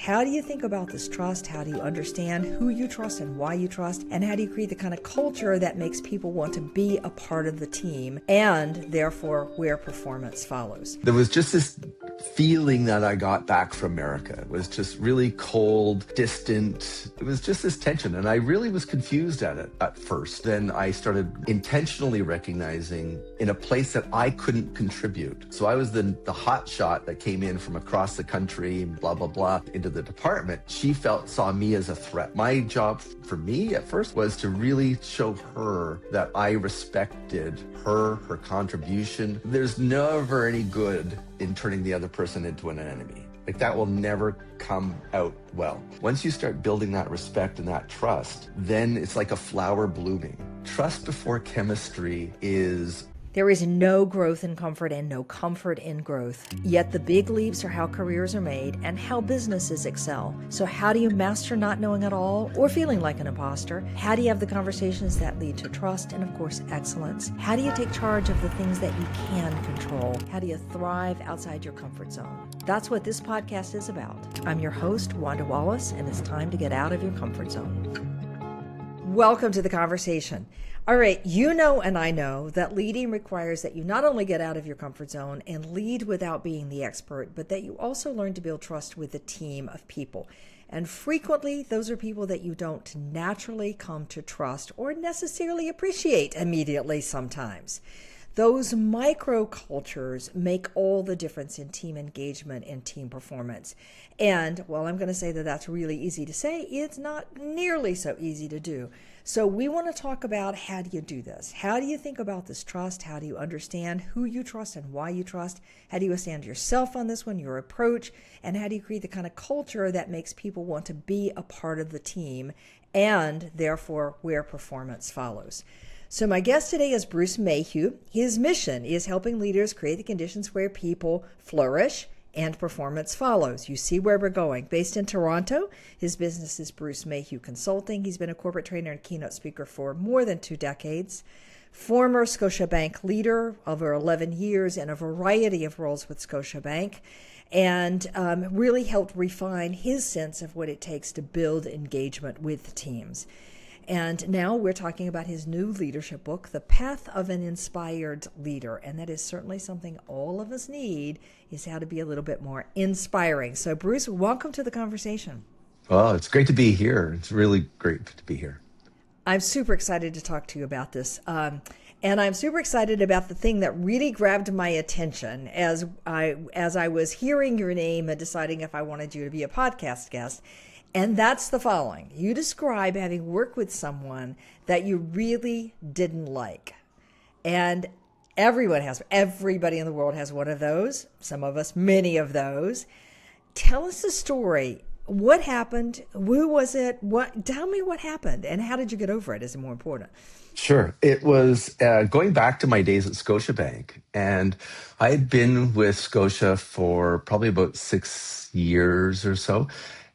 How do you think about this trust? How do you understand who you trust and why you trust? And how do you create the kind of culture that makes people want to be a part of the team and therefore where performance follows? There was just this feeling that I got back from America. It was just really cold, distant. It was just this tension. And I really was confused at it at first. Then I started intentionally recognizing in a place that I couldn't contribute. So I was the hot shot that came in from across the country, blah, blah, blah, into the department. She saw me as a threat. My job for me at first was to really show her that I respected her contribution. There's never any good in turning the other person into an enemy. Like, that will never come out well. Once you start building that respect and that trust, then it's like a flower blooming. Trust before chemistry is... There is no growth in comfort and no comfort in growth. Yet the big leaps are how careers are made and how businesses excel. So how do you master not knowing at all or feeling like an imposter? How do you have the conversations that lead to trust and, of course, excellence? How do you take charge of the things that you can control? How do you thrive outside your comfort zone? That's what this podcast is about. I'm your host, Wanda Wallace, and it's time to get out of your comfort zone. Welcome to the conversation. All right, you know and I know that leading requires that you not only get out of your comfort zone and lead without being the expert, but that you also learn to build trust with a team of people. And frequently, those are people that you don't naturally come to trust or necessarily appreciate immediately sometimes. Those microcultures make all the difference in team engagement and team performance. And while I'm going to say that that's really easy to say, it's not nearly so easy to do. So we want to talk about, how do you do this? How do you think about this trust? How do you understand who you trust and why you trust? How do you understand yourself on this one, your approach? And how do you create the kind of culture that makes people want to be a part of the team and therefore where performance follows? So my guest today is Bruce Mayhew. His mission is helping leaders create the conditions where people flourish and performance follows. You see where we're going. Based in Toronto, his business is Bruce Mayhew Consulting. He's been a corporate trainer and keynote speaker for more than 2 decades. Former Scotiabank leader, over 11 years in a variety of roles with Scotiabank, and really helped refine his sense of what it takes to build engagement with teams. And now we're talking about his new leadership book, The Path of an Inspired Leader. And that is certainly something all of us need, is how to be a little bit more inspiring. So Bruce, welcome to the conversation. Well, it's great to be here. It's really great to be here. I'm super excited to talk to you about this. And I'm super excited about the thing that really grabbed my attention as I was hearing your name and deciding if I wanted you to be a podcast guest. And that's the following. You describe having worked with someone that you really didn't like. And everybody in the world has one of those. Some of us, many of those. Tell us the story. What happened? Who was it? Tell me what happened. And how did you get over it is more important. Sure. It was going back to my days at Scotiabank. And I had been with Scotia for probably about 6 years or so,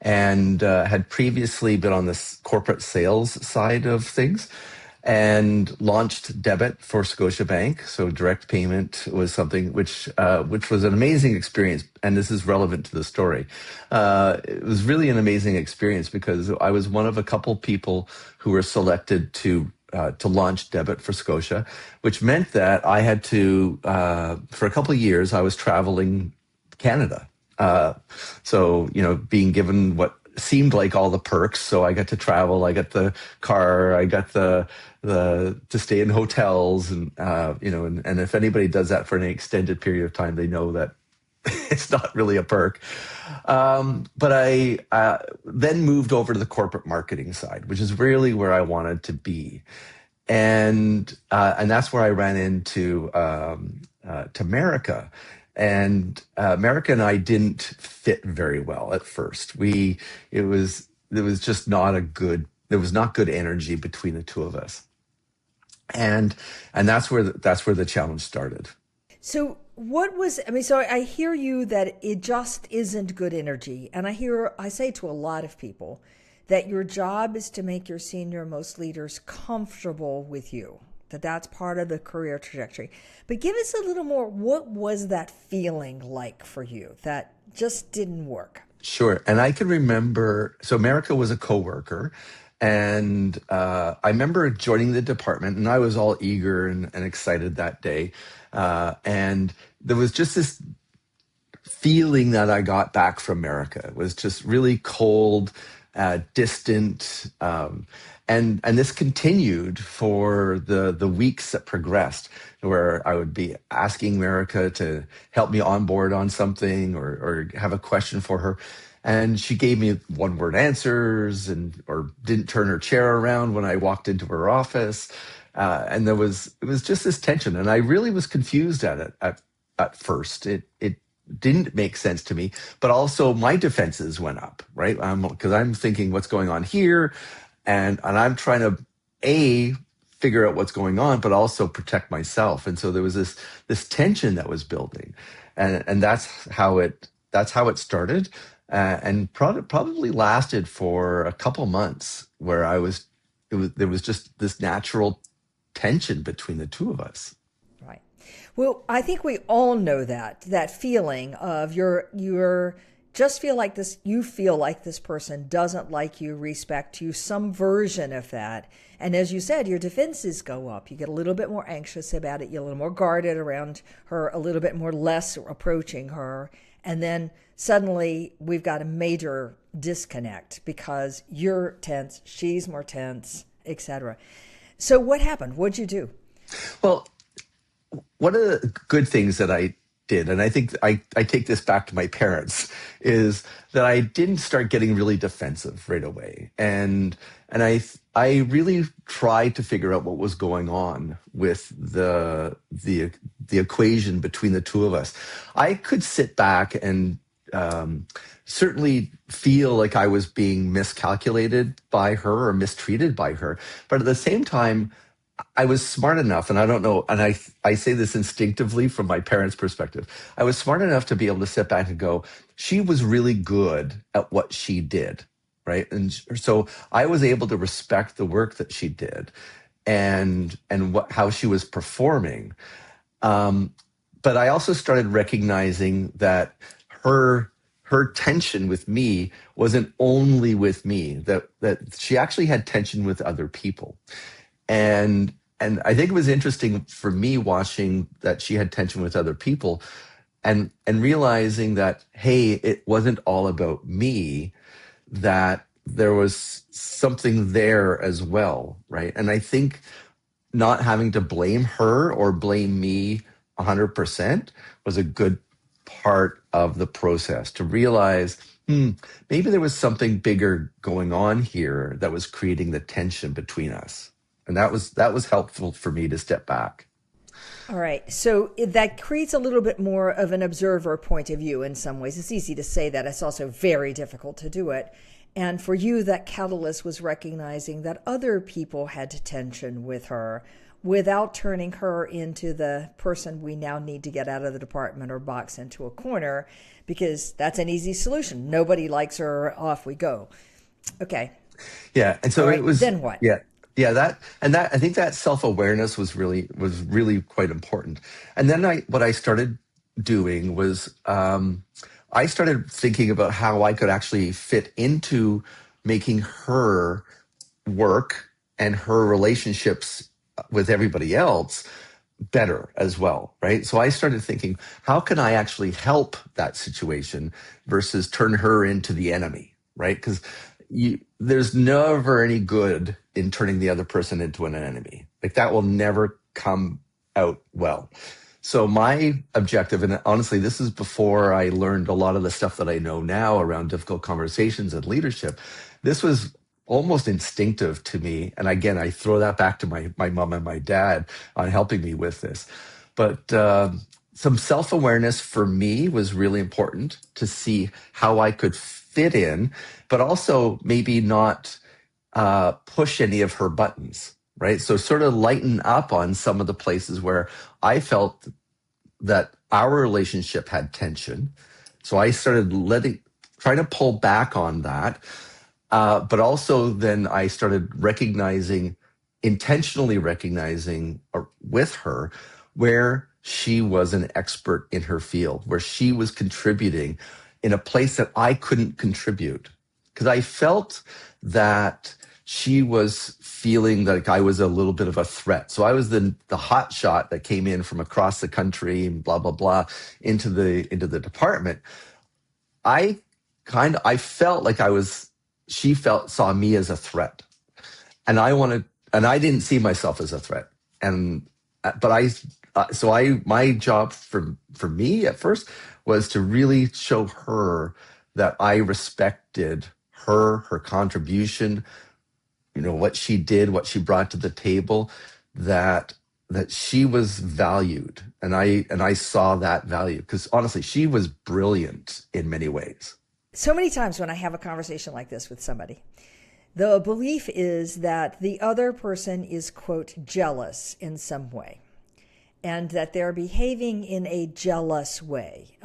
and had previously been on this corporate sales side of things and launched debit for Scotiabank. So direct payment was something which was an amazing experience. And this is relevant to the story. It was really an amazing experience because I was one of a couple people who were selected to launch debit for Scotia, which meant that I had to, for a couple of years, I was traveling Canada. So, being given what seemed like all the perks. So I got to travel, I got the car, I got the to stay in hotels, and and if anybody does that for an extended period of time, they know that it's not really a perk. But I then moved over to the corporate marketing side, which is really where I wanted to be, and that's where I ran into to America. And America and I didn't fit very well at first. There was not good energy between the two of us, and that's where the challenge started. So so I hear you that it just isn't good energy, and I say to a lot of people that your job is to make your senior most leaders comfortable with you. That's part of the career trajectory. But give us a little more, what was that feeling like for you that just didn't work? Sure. And I can remember, so America was a coworker, and I remember joining the department, and I was all eager and excited that day. And there was just this feeling that I got back from America. It was just really cold, distant, and this continued for the weeks that progressed, where I would be asking America to help me on board on something or have a question for her. And she gave me one word answers and or didn't turn her chair around when I walked into her office. And it was just this tension. And I really was confused at it at first. It didn't make sense to me, but also my defenses went up, right? Because I'm thinking what's going on here, and I'm trying to a figure out what's going on, but also protect myself. And so there was this tension that was building, and that's how it started, and probably lasted for a couple months where there was just this natural tension between the two of us. Right. Well, I think we all know that feeling of you're just feel like this you feel like this person doesn't like you, respect you, some version of that. And as you said, your defenses go up. You get a little bit more anxious about it, you're a little more guarded around her, a little bit more less approaching her. And then suddenly we've got a major disconnect because you're tense, she's more tense, etc. So what happened? What'd you do? Well, one of the good things that I did, and I think I take this back to my parents, is that I didn't start getting really defensive right away. And I really tried to figure out what was going on with the equation between the two of us. I could sit back and certainly feel like I was being miscalculated by her or mistreated by her. But at the same time, I was smart enough, and I don't know, and I say this instinctively from my parents' perspective. I was smart enough to be able to sit back and go, she was really good at what she did, right? And so I was able to respect the work that she did, and how she was performing. But I also started recognizing that her tension with me wasn't only with me; that she actually had tension with other people. And I think it was interesting for me watching that she had tension with other people, and realizing that, hey, it wasn't all about me, that there was something there as well, right? And I think not having to blame her or blame me 100% was a good part of the process, to realize, maybe there was something bigger going on here that was creating the tension between us. And that was helpful for me to step back. All right. So that creates a little bit more of an observer point of view in some ways. It's easy to say that. It's also very difficult to do it. And for you, that catalyst was recognizing that other people had tension with her without turning her into the person we now need to get out of the department or box into a corner, because that's an easy solution. Nobody likes her. Off we go. Okay. Yeah. And All so it right. was, Then what? yeah. Yeah, that I think that self-awareness was really quite important. And then what I started doing was, I started thinking about how I could actually fit into making her work and her relationships with everybody else better as well, right? So I started thinking, how can I actually help that situation versus turn her into the enemy, right? Because there's never any good in turning the other person into an enemy. Like, that will never come out well. So my objective, and honestly, this is before I learned a lot of the stuff that I know now around difficult conversations and leadership. This was almost instinctive to me. And again, I throw that back to my mom and my dad on helping me with this. But some self-awareness for me was really important, to see how I could fit in, but also maybe not push any of her buttons, right? So sort of lighten up on some of the places where I felt that our relationship had tension. So I started trying to pull back on that. But also then I started intentionally recognizing with her where she was an expert in her field, where she was contributing in a place that I couldn't contribute because I felt that she was feeling like I was a little bit of a threat. So I was the hot shot that came in from across the country and blah blah blah into the department. I felt like I was she felt saw me as a threat, and I didn't see myself as a threat. And but I so I my job for me at first was to really show her that I respected her contribution, what she did, what she brought to the table, that she was valued, and I saw that value because honestly she was brilliant in many ways. So many times when I have a conversation like this with somebody, the belief is that the other person is, quote, jealous in some way, and that they're behaving in a jealous way.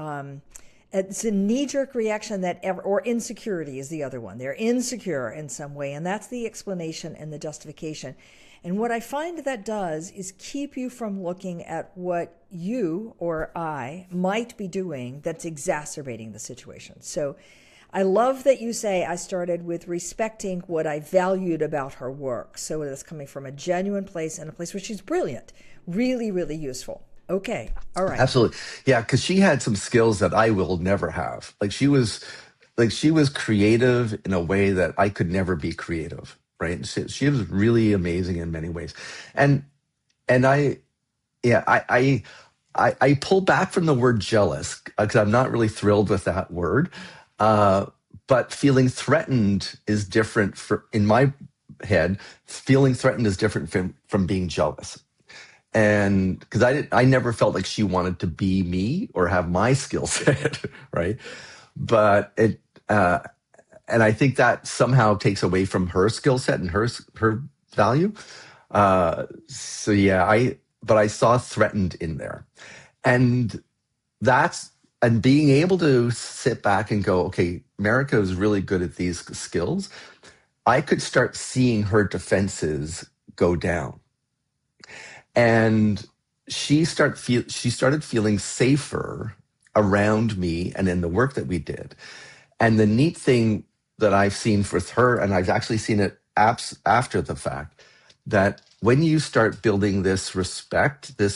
It's a knee-jerk reaction or insecurity is the other one. They're insecure in some way, and that's the explanation and the justification. And what I find that does is keep you from looking at what you or I might be doing that's exacerbating the situation. So I love that you say I started with respecting what I valued about her work. So it's coming from a genuine place and a place where she's brilliant, really, really useful. Okay. All right. Absolutely. Yeah, because she had some skills that I will never have. She was creative in a way that I could never be creative. Right. She was really amazing in many ways. And I yeah, I pull back from the word jealous because I'm not really thrilled with that word. But feeling threatened is different in my head. Feeling threatened is different from being jealous. And because I never felt like she wanted to be me or have my skill set, right? But and I think that somehow takes away from her skill set and her value. So yeah, but I saw threatened in there, and and being able to sit back and go, okay, Marika is really good at these skills. I could start seeing her defenses go down. And she started feeling safer around me and in the work that we did. And the neat thing that I've seen with her, and I've actually seen it after the fact, that when you start building this respect, and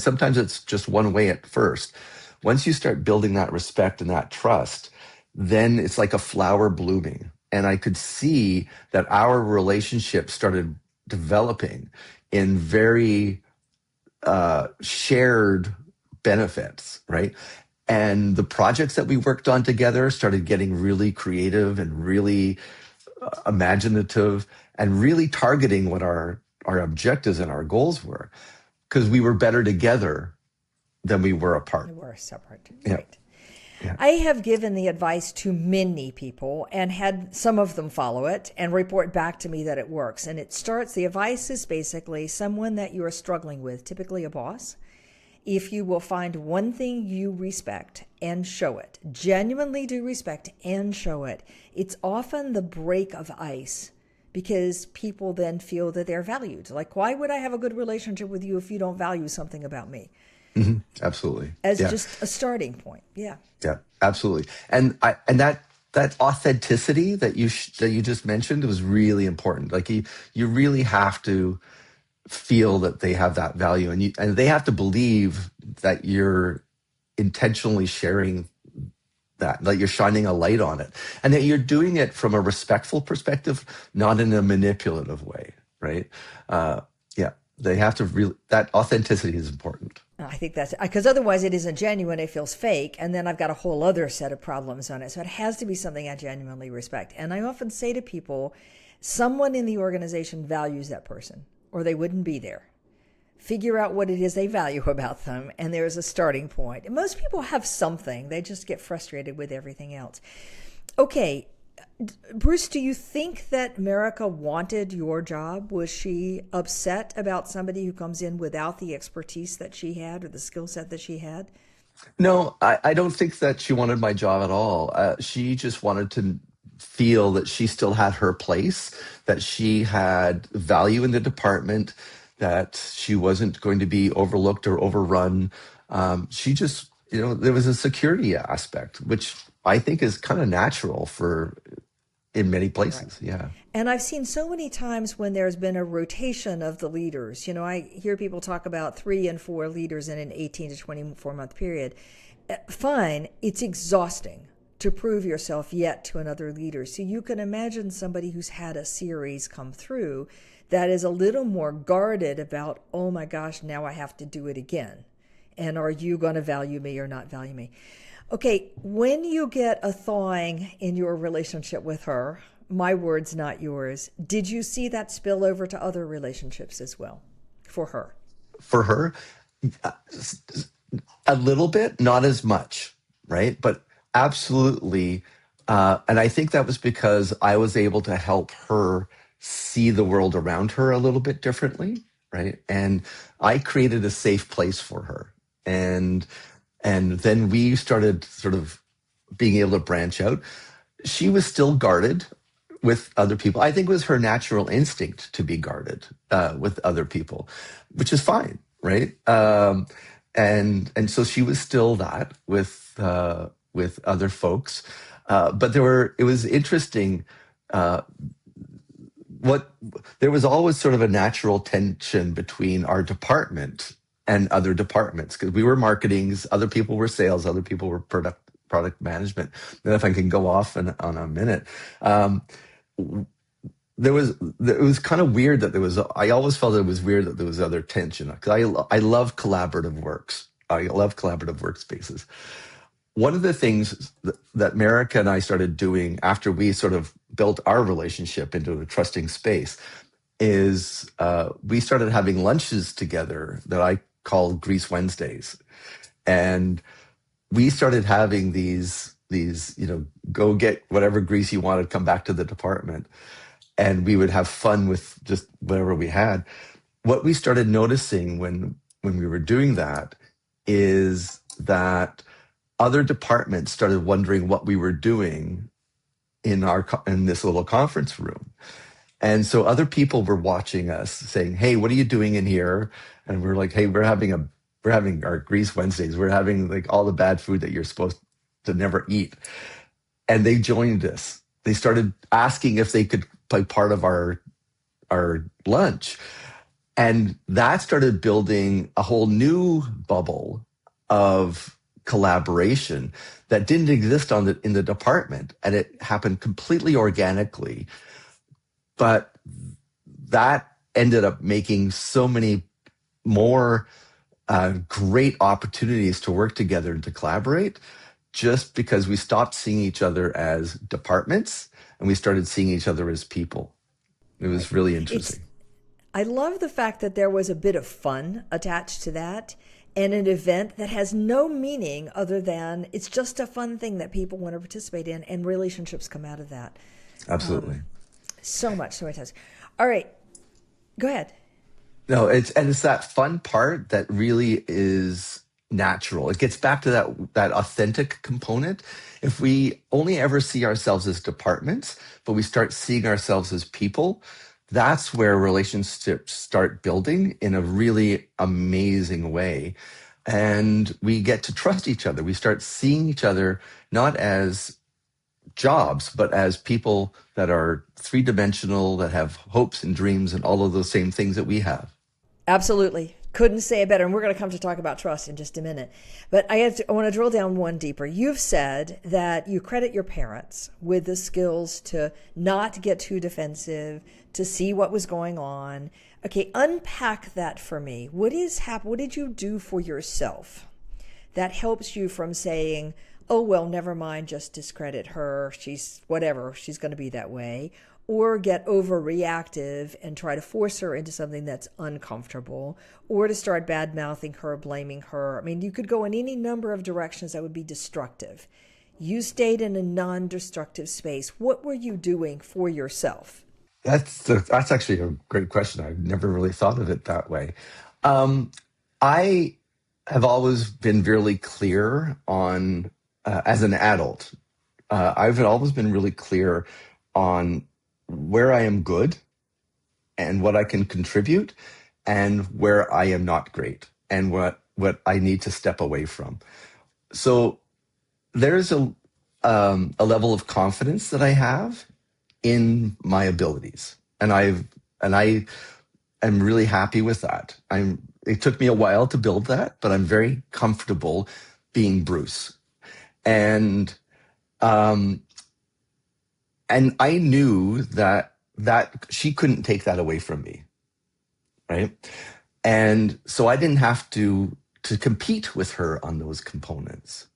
sometimes it's just one way at first. Once you start building that respect and that trust, then it's like a flower blooming. And I could see that our relationship started developing in very shared benefits, right? And the projects that we worked on together started getting really creative and really imaginative and really targeting what our objectives and our goals were, because we were better together than we were apart. We were separate, Yeah. right? Yeah. I have given the advice to many people and had some of them follow it and report back to me that it works. And the advice is basically someone that you are struggling with, typically a boss. If you will find one thing you respect and show it, genuinely do respect and show it, it's often the break of ice, because people then feel that they're valued. Like, why would I have a good relationship with you if you don't value something about me? Mm-hmm. Absolutely. As just a starting point. Yeah. Yeah, absolutely. And that authenticity that you just mentioned was really important. Like you really have to feel that they have that value, and they have to believe that you're intentionally sharing that you're shining a light on it, and that you're doing it from a respectful perspective, not in a manipulative way, right? Yeah, they have to really, that authenticity is important. I think that's because otherwise it isn't genuine. It feels fake. And then I've got a whole other set of problems on it. So it has to be something I genuinely respect. And I often say to people, someone in the organization values that person or they wouldn't be there. Figure out what it is they value about them. And there's a starting point. And most people have something. They just get frustrated with everything else. Okay. Bruce, do you think that Marika wanted your job? Was she upset about somebody who comes in without the expertise that she had or the skill set that she had? No, I don't think that she wanted my job at all. She just wanted to feel that she still had her place, that she had value in the department, that she wasn't going to be overlooked or overrun. She just there was a security aspect, which I think is kind of natural for in many Right. places. Yeah. And I've seen so many times when there's been a rotation of the leaders. I hear people talk about 3 and 4 leaders in an 18 to 24 month period. Fine, it's exhausting to prove yourself yet to another leader. So you can imagine somebody who's had a series come through that is a little more guarded about, oh my gosh, now I have to do it again. And are you going to value me or not value me? Okay, when you get a thawing in your relationship with her, my words, not yours, did you see that spill over to other relationships as well for her? For her, a little bit, not as much, right? But absolutely. And I think that was because I was able to help her see the world around her a little bit differently, right? And I created a safe place for her. And then we started sort of being able to branch out. She was still guarded with other people. I think it was her natural instinct to be guarded with other people, which is fine, right? And so she was still that with other folks, but it was interesting. Uh, what There was always sort of a natural tension between our department and other departments because we were marketings, other people were sales, other people were product management. And if I can go off on a minute, um, it was kind of weird that there was. I always felt it was weird that there was other tension because I love collaborative works. I love collaborative workspaces. One of the things that Merica and I started doing after we sort of built our relationship into a trusting space is we started having lunches together that I called Grease Wednesdays, and we started having these go get whatever grease you wanted, come back to the department, and we would have fun with just whatever we had. What we started noticing when we were doing that is that other departments started wondering what we were doing in this little conference room. And so other people were watching us saying, "Hey, what are you doing in here?" And we're like, "Hey, we're having our Grease Wednesdays. We're having like all the bad food that you're supposed to never eat." And they joined us. They started asking if they could play part of our lunch. And that started building a whole new bubble of collaboration that didn't exist in the department. And it happened completely organically. But that ended up making so many more great opportunities to work together and to collaborate just because we stopped seeing each other as departments and we started seeing each other as people. It Right. was really It's interesting. I love the fact that there was a bit of fun attached to that and an event that has no meaning other than it's just a fun thing that people want to participate in and relationships come out of that. Absolutely. So many times. All right, go ahead. No, it's that fun part that really is natural. It gets back to that authentic component. If we only ever see ourselves as departments, but we start seeing ourselves as people, that's where relationships start building in a really amazing way. And we get to trust each other. We start seeing each other not as jobs, but as people that are three-dimensional, that have hopes and dreams and all of those same things that we have. Absolutely. Couldn't say it better. And we're going to come to talk about trust in just a minute. But I want to drill down one deeper. You've said that you credit your parents with the skills to not get too defensive, to see what was going on. Okay, unpack that for me. What did you do for yourself that helps you from saying, oh, well, never mind, just discredit her. She's whatever, she's going to be that way. Or get overreactive and try to force her into something that's uncomfortable, or to start bad mouthing her, blaming her. I mean, you could go in any number of directions that would be destructive. You stayed in a non destructive space. What were you doing for yourself? That's actually a great question. I've never really thought of it that way. Um, I have always been really clear on, as an adult, I've always been really clear on where I am good and what I can contribute, and where I am not great and what I need to step away from. So there's a level of confidence that I have in my abilities, and I am really happy with that. It took me a while to build that, but I'm very comfortable being Bruce. And um and I knew that she couldn't take that away from me, right? And so I didn't have to compete with her on those components.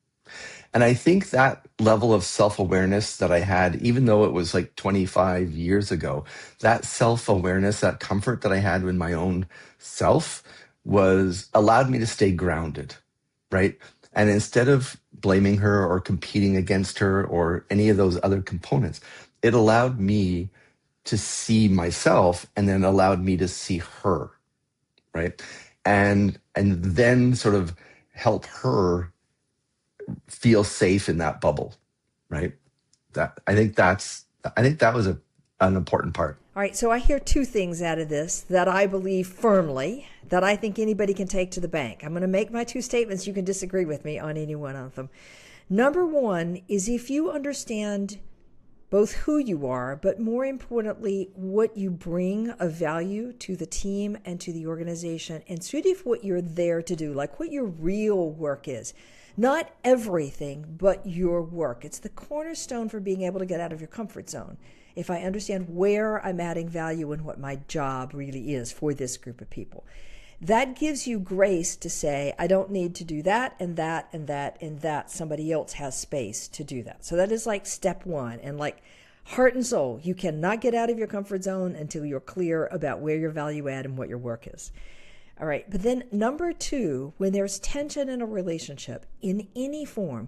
And I think that level of self-awareness that I had, even though it was like 25 years ago, that self-awareness, that comfort that I had in my own self was allowed me to stay grounded, right? And instead of blaming her or competing against her or any of those other components, it allowed me to see myself and then allowed me to see her, right? And then sort of help her feel safe in that bubble, right? I think that was an important part. All right, so I hear two things out of this that I believe firmly, that I think anybody can take to the bank. I'm going to make my two statements. You can disagree with me on any one of them. Number one is, if you understand both who you are, but more importantly, what you bring of value to the team and to the organization, and sort of what you're there to do, like what your real work is. Not everything, but your work. It's the cornerstone for being able to get out of your comfort zone. If I understand where I'm adding value and what my job really is for this group of people, that gives you grace to say, I don't need to do that and that and that and that. Somebody else has space to do that. So that is like step one. And like heart and soul, you cannot get out of your comfort zone until you're clear about where your value add and what your work is. All right. But then number two, when there's tension in a relationship in any form,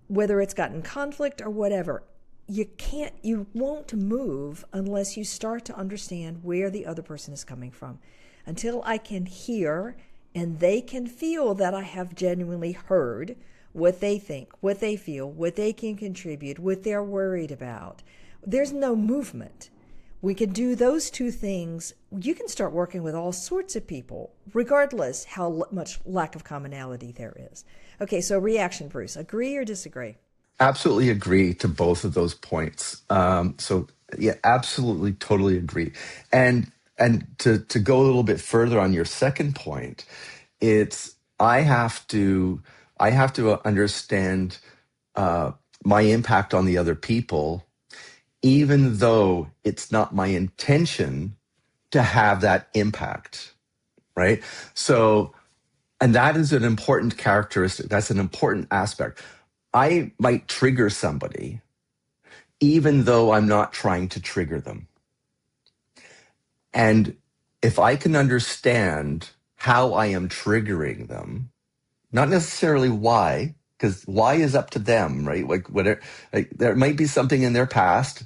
whether it's gotten conflict or whatever, you won't move unless you start to understand where the other person is coming from. Until I can hear and they can feel that I have genuinely heard what they think, what they feel, what they can contribute, what they're worried about, there's no movement. We can do those two things. You can start working with all sorts of people, regardless how much lack of commonality there is. Okay, so reaction, Bruce. Agree or disagree? Absolutely agree to both of those points. So yeah, absolutely, totally agree. And to go a little bit further on your second point, it's I have to understand my impact on the other people, even though it's not my intention to have that impact, right? So, and that is an important characteristic. That's an important aspect. I might trigger somebody, even though I'm not trying to trigger them. And if I can understand how I am triggering them, not necessarily why, because why is up to them, right? Like whatever, like there might be something in their past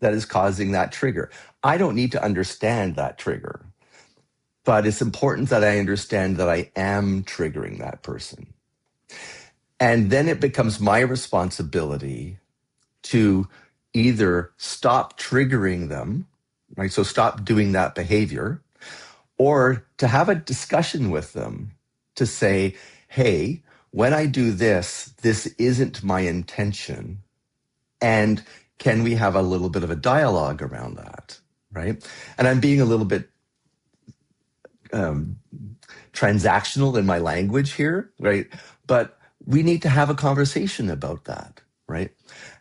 that is causing that trigger. I don't need to understand that trigger, but it's important that I understand that I am triggering that person. And then it becomes my responsibility to either stop triggering them, right? So stop doing that behavior, or to have a discussion with them to say, hey, when I do this, this isn't my intention. And can we have a little bit of a dialogue around that, right? And I'm being a little bit transactional in my language here, right? But we need to have a conversation about that, right?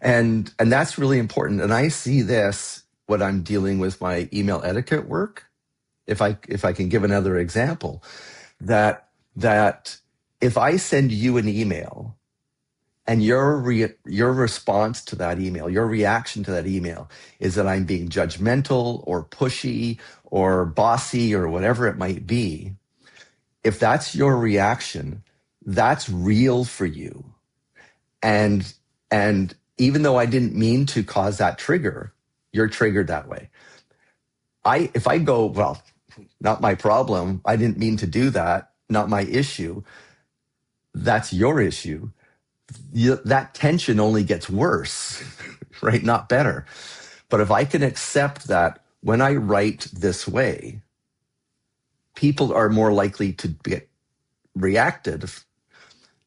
And that's really important. And I see this when I'm dealing with my email etiquette work. If I can give another example, that if I send you an email and your response to that email, your reaction to that email is that I'm being judgmental or pushy or bossy or whatever it might be, if that's your reaction, that's real for you. And even though I didn't mean to cause that trigger, you're triggered that way. If I go, well, not my problem, I didn't mean to do that, not my issue, that's your issue. That tension only gets worse, right? Not better. But if I can accept that when I write this way, people are more likely to get reactive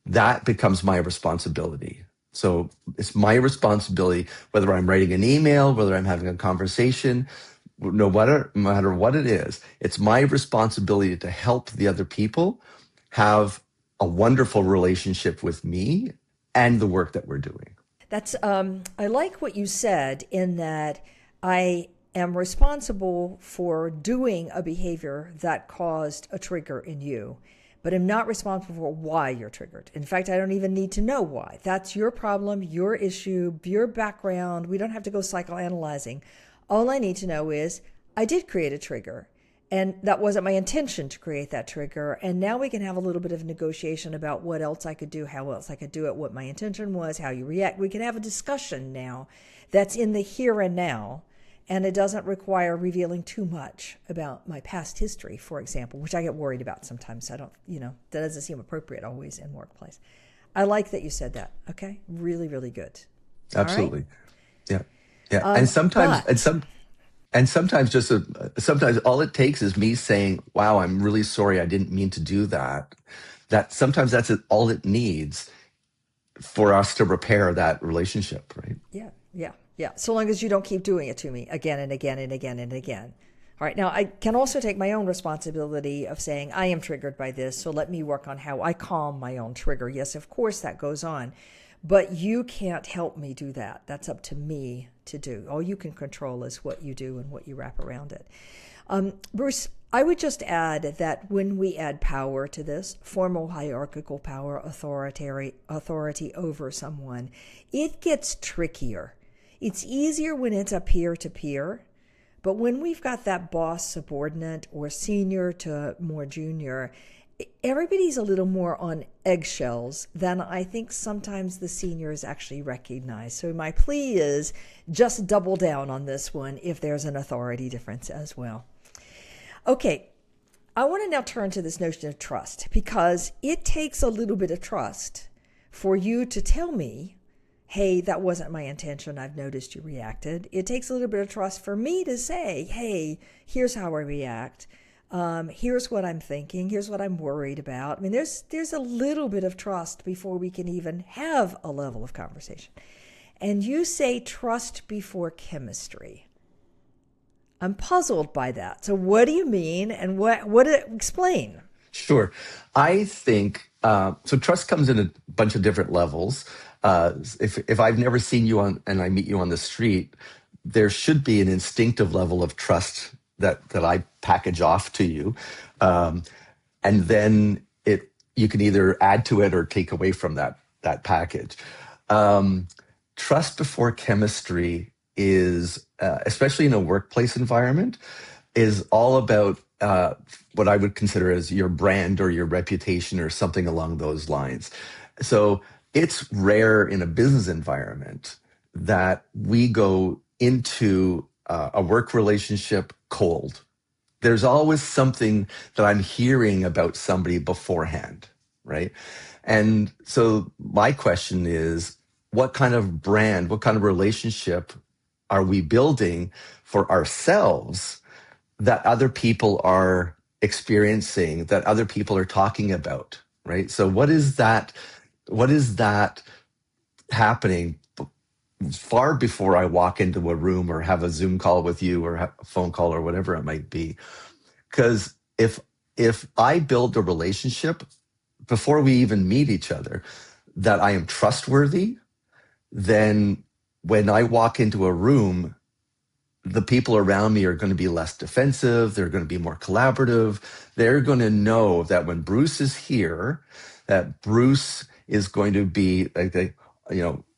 that becomes my responsibility. So it's my responsibility, whether I'm writing an email, whether I'm having a conversation, no matter what it is, it's my responsibility to help the other people have a wonderful relationship with me and the work that we're doing. That's I like what you said in that I am responsible for doing a behavior that caused a trigger in you, but I'm not responsible for why you're triggered. In fact, I don't even need to know why. That's your problem, your issue, your background. We don't have to go psychoanalyzing. All I need to know is I did create a trigger. And that wasn't my intention to create that trigger. And now we can have a little bit of negotiation about what else I could do, how else I could do it, what my intention was, how you react. We can have a discussion now that's in the here and now. And it doesn't require revealing too much about my past history, for example, which I get worried about sometimes. I don't, that doesn't seem appropriate always in workplace. I like that you said that. Okay. Really, really good. Absolutely. Yeah. Yeah. Sometimes all it takes is me saying, wow, I'm really sorry. I didn't mean to do that. Sometimes that's all it needs for us to repair that relationship. Right. Yeah. Yeah. Yeah. So long as you don't keep doing it to me again and again and again and again. All right. Now I can also take my own responsibility of saying I am triggered by this. So let me work on how I calm my own trigger. Yes, of course that goes on. But you can't help me do that. That's up to me to do. All you can control is what you do and what you wrap around it. Bruce, I would just add that when we add power to this, formal hierarchical power, authority over someone, it gets trickier. It's easier when it's a peer-to-peer, but when we've got that boss subordinate or senior to more junior, everybody's a little more on eggshells than I think sometimes the seniors actually recognize. So my plea is just double down on this one if there's an authority difference as well. Okay, I want to now turn to this notion of trust, because it takes a little bit of trust for you to tell me, hey, that wasn't my intention. I've noticed you reacted. It takes a little bit of trust for me to say, hey, here's how I react. Here's what I'm thinking. Here's what I'm worried about. I mean, there's a little bit of trust before we can even have a level of conversation. And you say trust before chemistry. I'm puzzled by that. So what do you mean? And explain? Sure. I think, so trust comes in a bunch of different levels. If I've never seen you and I meet you on the street, there should be an instinctive level of trust that I package off to you. And then you can either add to it or take away from that package. Trust before chemistry is, especially in a workplace environment, is all about what I would consider as your brand or your reputation or something along those lines. So it's rare in a business environment that we go into a work relationship cold. There's always something that I'm hearing about somebody beforehand, right? And so my question is, what kind of brand, what kind of relationship are we building for ourselves that other people are experiencing, that other people are talking about, right? So what is that happening far before I walk into a room or have a Zoom call with you or have a phone call or whatever it might be? Because if I build a relationship before we even meet each other, that I am trustworthy, then when I walk into a room, the people around me are going to be less defensive. They're going to be more collaborative. They're going to know that when Bruce is here, that Bruce is going to be like,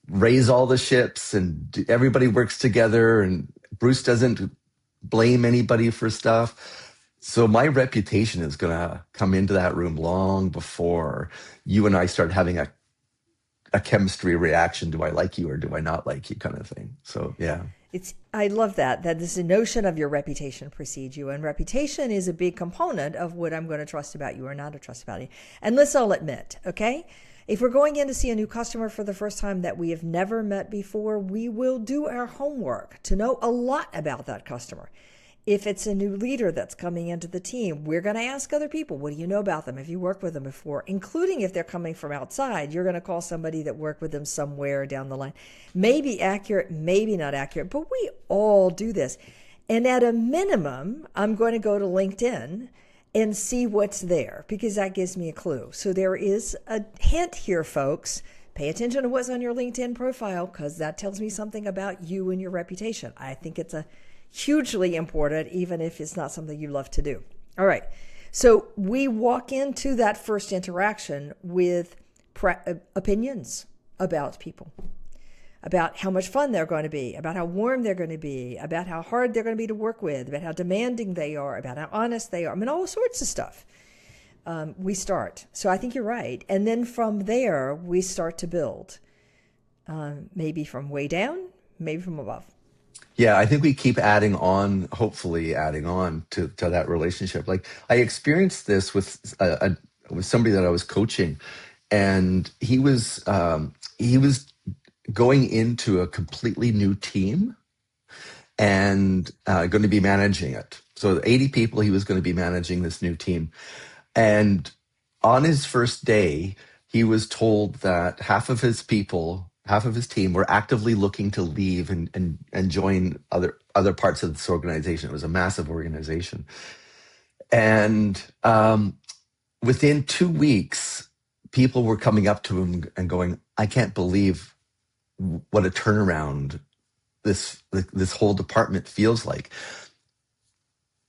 raise all the ships and everybody works together and Bruce doesn't blame anybody for stuff. So my reputation is going to come into that room long before you and I start having a chemistry reaction. Do I like you or do I not like you kind of thing? So, yeah. I love that is the notion of your reputation precedes you. And reputation is a big component of what I'm going to trust about you or not to trust about you. And let's all admit, okay? If we're going in to see a new customer for the first time that we have never met before, we will do our homework to know a lot about that customer. If it's a new leader that's coming into the team, we're going to ask other people, what do you know about them? Have you worked with them before? Including if they're coming from outside, you're going to call somebody that worked with them somewhere down the line. Maybe accurate, maybe not accurate, but we all do this. And at a minimum, I'm going to go to LinkedIn and see what's there because that gives me a clue. So there is a hint here, folks. Pay attention to what's on your LinkedIn profile because that tells me something about you and your reputation. I think it's a hugely important, even if it's not something you love to do. All right. So we walk into that first interaction with opinions about people, about how much fun they're going to be, about how warm they're going to be, about how hard they're going to be to work with, about how demanding they are, about how honest they are. I mean, all sorts of stuff. We start. So I think you're right. And then from there, we start to build, maybe from way down, maybe from above. Yeah, I think we keep adding on, hopefully adding on to that relationship. Like I experienced this with somebody that I was coaching, and he was going into a completely new team and going to be managing it. So 80 people, he was going to be managing this new team. And on his first day, he was told that half of his team were actively looking to leave and join other parts of this organization. It was a massive organization. And within 2 weeks, people were coming up to him and going, I can't believe what a turnaround this whole department feels like.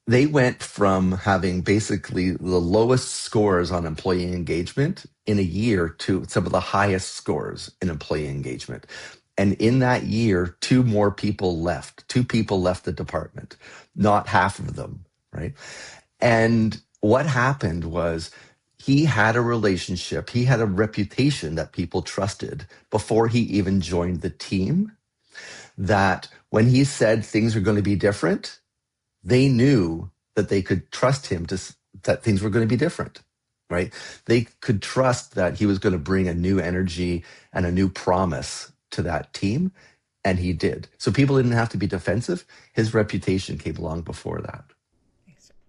They went from having basically the lowest scores on employee engagement in a year to some of the highest scores in employee engagement. And in that year, two people left the department, not half of them, right? And what happened was he had a relationship, he had a reputation that people trusted before he even joined the team, that when he said things are going to be different, they knew that they could trust him that things were going to be different, right? They could trust that he was going to bring a new energy and a new promise to that team, and he did. So people didn't have to be defensive. His reputation came along before that.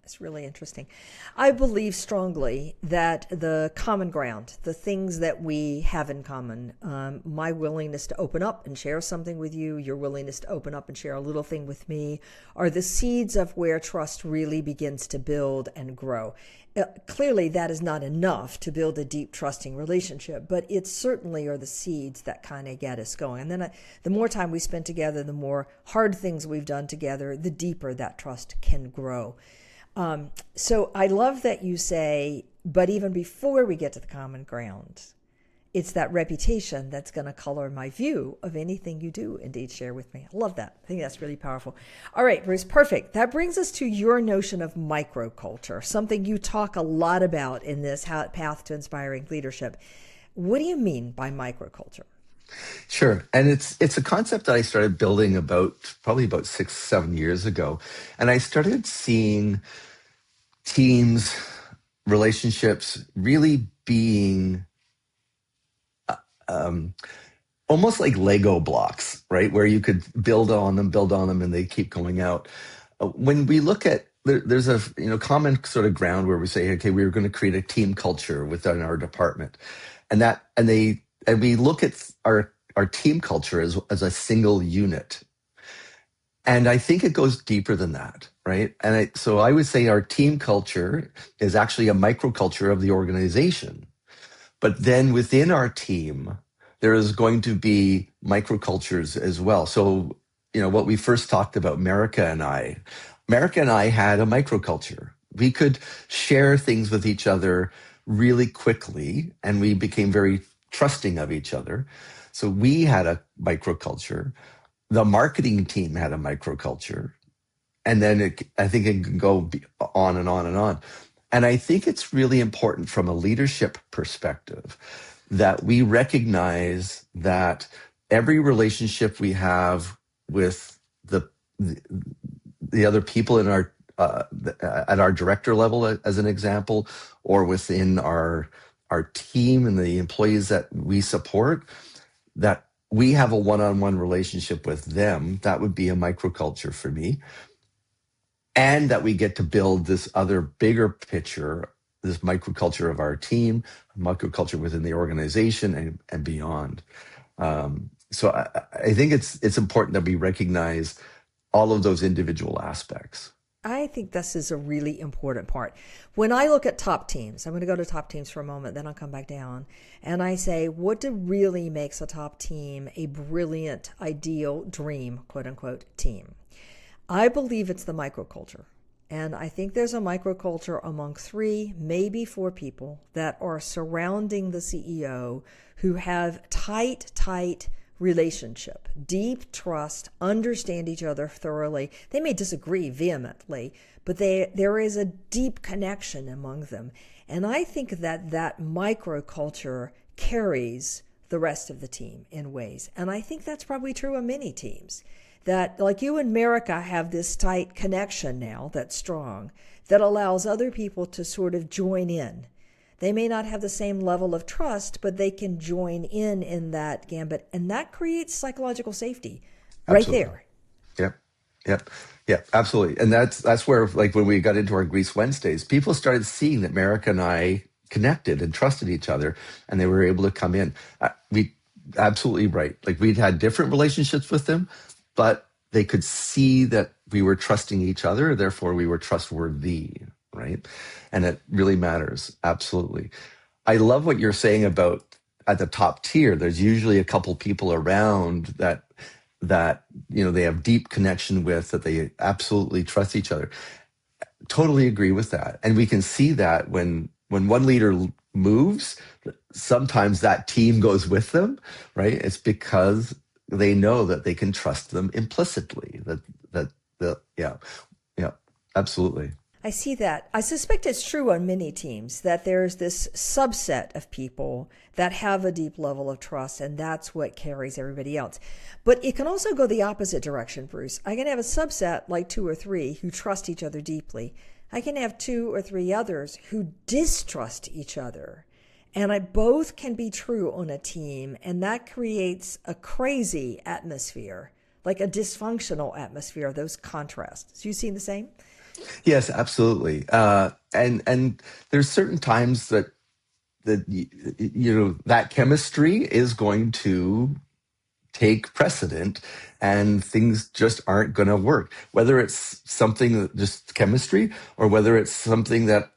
It's really interesting. I believe strongly that the common ground, the things that we have in common, my willingness to open up and share something with you, your willingness to open up and share a little thing with me, are the seeds of where trust really begins to build and grow. Clearly, that is not enough to build a deep, trusting relationship, but it certainly are the seeds that kind of get us going. And then the more time we spend together, the more hard things we've done together, the deeper that trust can grow. So I love that you say, but even before we get to the common ground, it's that reputation that's going to color my view of anything you do indeed share with me. I love that. I think that's really powerful. All right, Bruce, perfect. That brings us to your notion of microculture, something you talk a lot about in this Path to Inspiring Leadership. What do you mean by microculture? Sure. And it's a concept that I started building probably about 6, 7 years ago. And I started seeing teams, relationships really being um, almost like Lego blocks, right? Where you could build on them, and they keep going out. When we look at there's a common sort of ground where we say, okay, we're going to create a team culture within our department, and we look at our team culture as a single unit. And I think it goes deeper than that, right? So I would say our team culture is actually a microculture of the organization. But then within our team, there is going to be microcultures as well. So, what we first talked about, America and I had a microculture. We could share things with each other really quickly, and we became very trusting of each other. So we had a microculture. The marketing team had a microculture. And then I think it can go on and on and on. And I think it's really important from a leadership perspective that we recognize that every relationship we have with the other people in our at our director level, as an example, or within our team and the employees that we support, that we have a one-on-one relationship with them. That would be a microculture for me. and that we get to build this other bigger picture, this microculture of our team, microculture within the organization, and beyond. So I think it's important that we recognize all of those individual aspects. I think this is a really important part. When I look at top teams, I'm going to go to top teams for a moment, then I'll come back down. And I say, really makes a top team a brilliant, ideal, dream, quote unquote, team? I believe it's the microculture. And I think there's a microculture among 3, maybe 4 people that are surrounding the CEO who have tight relationship, deep trust, understand each other thoroughly. They may disagree vehemently, but there is a deep connection among them. And I think that microculture carries the rest of the team in ways. And I think that's probably true of many teams. That, like you and America, have this tight connection now that's strong, that allows other people to sort of join in. They may not have the same level of trust, but they can join in that gambit. And that creates psychological safety right Absolutely. there. Yep. Yep. Yep. Absolutely. And that's where, like, when we got into our Grease Wednesdays, people started seeing that America and I connected and trusted each other, and they were able to come in. We absolutely right. Like, we'd had different relationships with them, but they could see that we were trusting each other. Therefore, we were trustworthy. Right. And it really matters. Absolutely. I love what you're saying about at the top tier. There's usually a couple people around that they have deep connection with, that they absolutely trust each other. Totally agree with that. And we can see that when one leader moves, sometimes that team goes with them, right? It's because they know that they can trust them implicitly. Yeah, absolutely. I see that. I suspect it's true on many teams that there's this subset of people that have a deep level of trust, and that's what carries everybody else. But it can also go the opposite direction, Bruce. I can have a subset, like 2 or 3, who trust each other deeply. I can have 2 or 3 others who distrust each other. And both can be true on a team, and that creates a crazy atmosphere, like a dysfunctional atmosphere, those contrasts. You seen the same? Yes, absolutely. And there's certain times that that chemistry is going to take precedent, and things just aren't going to work. Whether it's something that just chemistry, or whether it's something that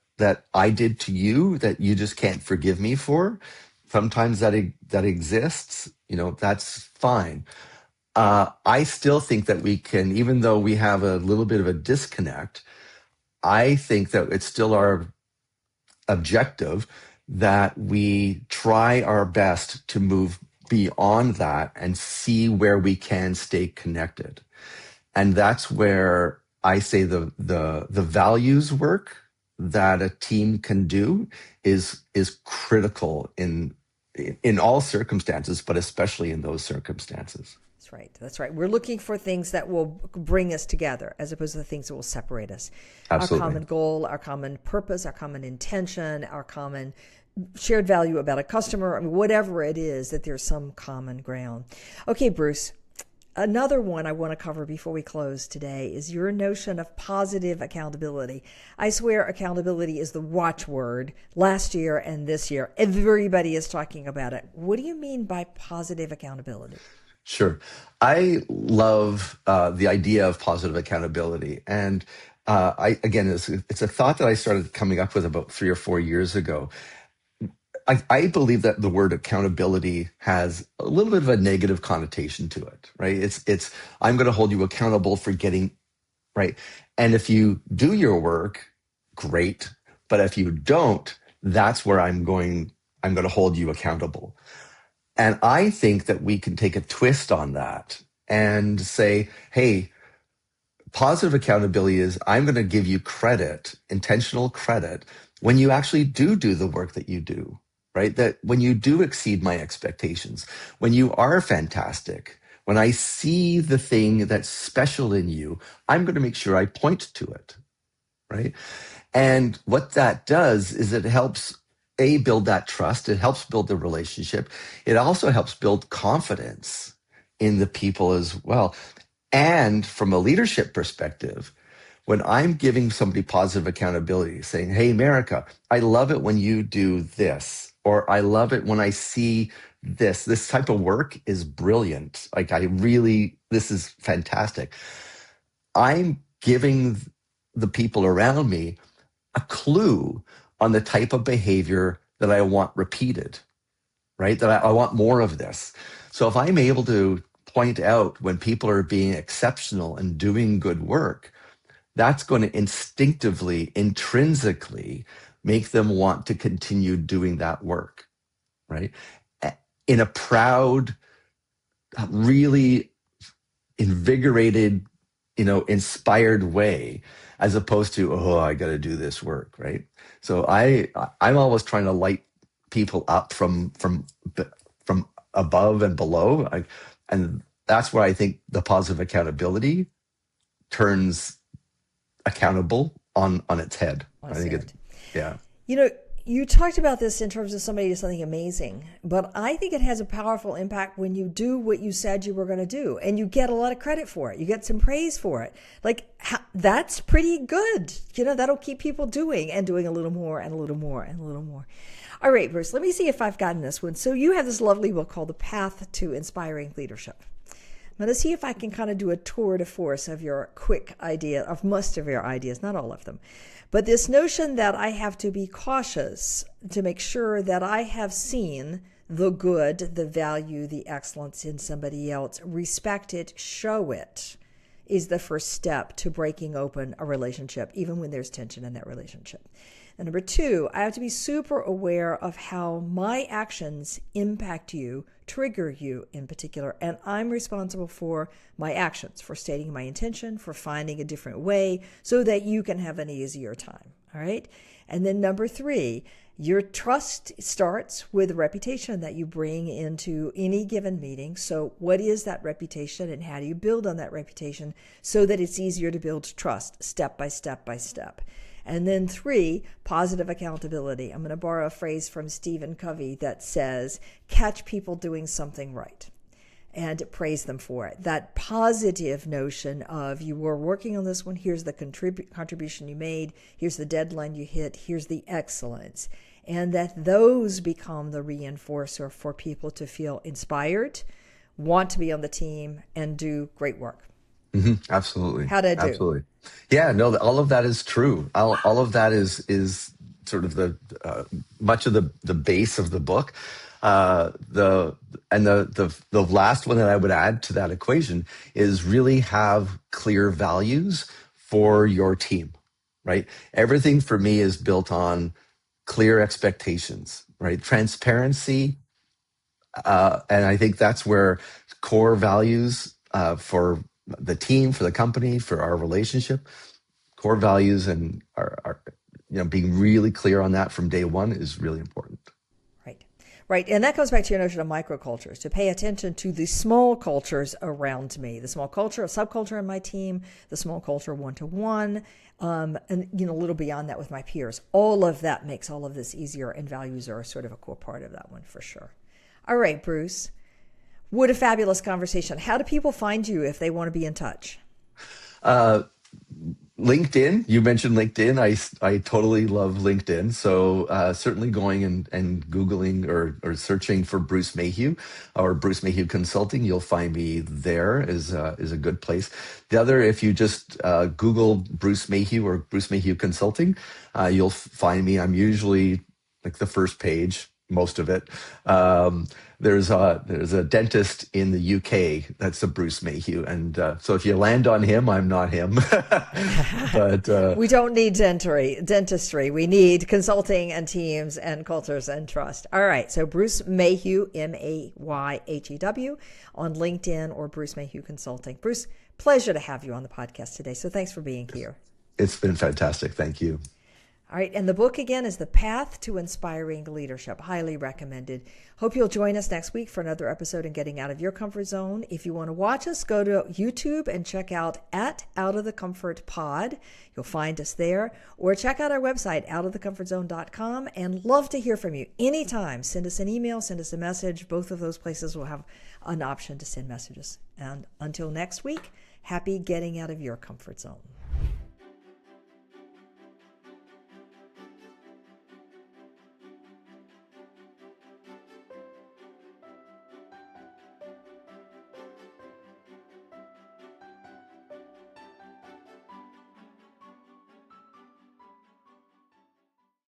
I did to you that you just can't forgive me for. Sometimes that exists. That's fine. I still think that we can, even though we have a little bit of a disconnect, I think that it's still our objective that we try our best to move beyond that and see where we can stay connected. And that's where I say the values work that a team can do is critical in all circumstances, but especially in those circumstances. That's right. That's right. We're looking for things that will bring us together as opposed to the things that will separate us. Our Absolutely. common goal, our common purpose, our common intention, our common shared value about a customer, whatever it is, that there's some common ground. Okay, Bruce, another one I want to cover before we close today is your notion of positive accountability. I swear accountability is the watchword last year and this year. Everybody is talking about it. What do you mean by positive accountability? Sure. I love the idea of positive accountability. And it's a thought that I started coming up with about 3 or 4 years ago. I believe that the word accountability has a little bit of a negative connotation to it, right? It's I'm going to hold you accountable for getting right. And if you do your work, great. But if you don't, that's where I'm going to hold you accountable. And I think that we can take a twist on that and say, hey, positive accountability is I'm going to give you credit, intentional credit, when you actually do the work that you do, right? That when you do exceed my expectations, when you are fantastic, when I see the thing that's special in you, I'm going to make sure I point to it, right? And what that does is it helps build that trust. It helps build the relationship. It also helps build confidence in the people as well. And from a leadership perspective, when I'm giving somebody positive accountability, saying, hey, America, I love it when you do this, or I love it when I see this type of work is brilliant. Like, this is fantastic. I'm giving the people around me a clue on the type of behavior that I want repeated, right? That I want more of this. So if I'm able to point out when people are being exceptional and doing good work, that's going to instinctively, intrinsically make them want to continue doing that work, right? In a proud, really invigorated, inspired way, as opposed to, oh, I got to do this work, right? So I'm always trying to light people up from above and below, and that's where I think the positive accountability turns accountable on its head. I think it's, yeah. You talked about this in terms of somebody does something amazing, but I think it has a powerful impact when you do what you said you were going to do and you get a lot of credit for it. You get some praise for it. That's pretty good. That'll keep people doing a little more and a little more and a little more. All right, Bruce, let me see if I've gotten this one. So you have this lovely book called The Path to Inspiring Leadership. I'm going to see if I can kind of do a tour de force of your quick idea, of most of your ideas, not all of them. But this notion that I have to be cautious to make sure that I have seen the good, the value, the excellence in somebody else, respect it, show it, is the first step to breaking open a relationship, even when there's tension in that relationship. And number two, I have to be super aware of how my actions impact you, trigger you in particular, and I'm responsible for my actions, for stating my intention, for finding a different way so that you can have an easier time, all right? And then number three, your trust starts with the reputation that you bring into any given meeting. So what is that reputation and how do you build on that reputation so that it's easier to build trust step by step by step? And then three, positive accountability. I'm going to borrow a phrase from Stephen Covey that says, catch people doing something right and praise them for it. That positive notion of you were working on this one, here's the contribution you made, here's the deadline you hit, here's the excellence. And that those become the reinforcer for people to feel inspired, want to be on the team, and do great work. Mm-hmm. Absolutely. How'd I do? Absolutely. Yeah, no, all of that is true. All of that is sort of the much of the base of the book. The last one that I would add to that equation is really have clear values for your team, right? Everything for me is built on clear expectations, right? Transparency, and I think that's where core values for the team, for the company, for our relationship, core values and our being really clear on that from day one is really important. Right. And that goes back to your notion of microcultures, to pay attention to the small cultures around me, the small culture, a subculture in my team, the small culture one-to-one, and a little beyond that with my peers. All of that makes all of this easier, and values are sort of a core part of that one for sure. All right, Bruce. What a fabulous conversation. How do people find you if they want to be in touch? LinkedIn. You mentioned LinkedIn. I totally love LinkedIn. So certainly going and Googling or searching for Bruce Mayhew or Bruce Mayhew Consulting, you'll find me there is a good place. The other, if you just Google Bruce Mayhew or Bruce Mayhew Consulting, you'll find me. I'm usually like the first page, most of it. There's a dentist in the UK that's a Bruce Mayhew, and so if you land on him, I'm not him. But we don't need dentistry. We need consulting and teams and cultures and trust. All right, so Bruce Mayhew, Mayhew, on LinkedIn or Bruce Mayhew Consulting. Bruce, pleasure to have you on the podcast today. So thanks for being here. It's been fantastic. Thank you. All right, and the book again is The Path to Inspiring Leadership. Highly recommended. Hope you'll join us next week for another episode in Getting Out of Your Comfort Zone. If you want to watch us, go to YouTube and check out @Out of the Comfort Pod. You'll find us there. Or check out our website, outofthecomfortzone.com, and love to hear from you anytime. Send us an email, send us a message. Both of those places will have an option to send messages. And until next week, happy getting out of your comfort zone.